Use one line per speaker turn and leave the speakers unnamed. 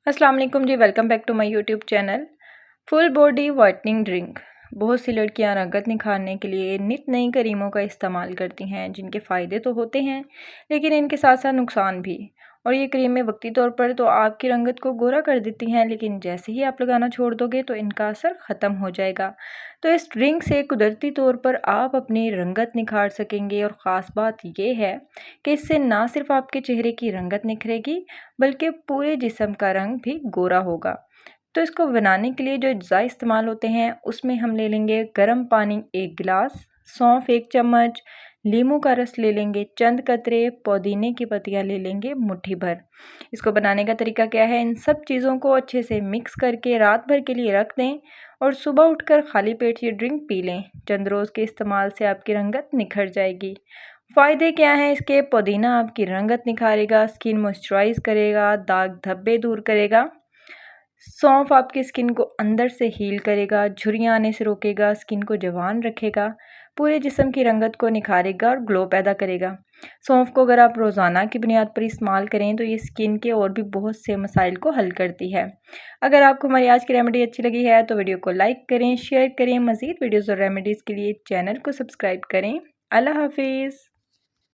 अस्सलाम वालेकुम जी, welcome back to my YouTube channel. Full body whitening drink. बहुत सी लड़कियां रंगत निखारने के लिए नित नई क्रीमों का इस्तेमाल करती हैं, जिनके फ़ायदे तो होते हैं लेकिन इनके साथ साथ नुकसान भी। और ये क्रीमें वक्ती तौर पर तो आपकी रंगत को गोरा कर देती हैं, लेकिन जैसे ही आप लगाना छोड़ दोगे तो इनका असर ख़त्म हो जाएगा। तो इस ड्रिंक से कुदरती तौर पर आप अपनी रंगत निखार सकेंगे, और ख़ास बात ये है कि इससे ना सिर्फ आपके चेहरे की रंगत निखरेगी बल्कि पूरे जिस्म का रंग भी गोरा होगा। तो इसको बनाने के लिए जो अज्जा इस्तेमाल होते हैं उसमें हम ले लेंगे गर्म पानी 1 गिलास, सौंफ 1 चम्मच, नींबू का रस ले लेंगे चंद कतरे, पुदीने की पत्तियां ले लेंगे मुट्ठी भर। इसको बनाने का तरीका क्या है, इन सब चीज़ों को अच्छे से मिक्स करके रात भर के लिए रख दें और सुबह उठकर खाली पेट ये ड्रिंक पी लें। चंद रोज़ के इस्तेमाल से आपकी रंगत निखर जाएगी। फ़ायदे क्या हैं इसके? पुदीना आपकी रंगत निखारेगा, स्किन मॉइस्चराइज़ करेगा, दाग धब्बे दूर करेगा। सौंफ आपकी स्किन को अंदर से हील करेगा, झुर्रियाँ आने से रोकेगा, स्किन को जवान रखेगा, पूरे जिस्म की रंगत को निखारेगा और ग्लो पैदा करेगा। सौंफ को अगर आप रोज़ाना की बुनियाद पर इस्तेमाल करें तो ये स्किन के और भी बहुत से मसाइल को हल करती है। अगर आपको हमारी आज की रेमेडी अच्छी लगी है तो वीडियो को लाइक करें, शेयर करें। मज़ीद वीडियोज़ और रेमेडीज़ के लिए चैनल को सब्सक्राइब करें। अल्लाह हाफिज़।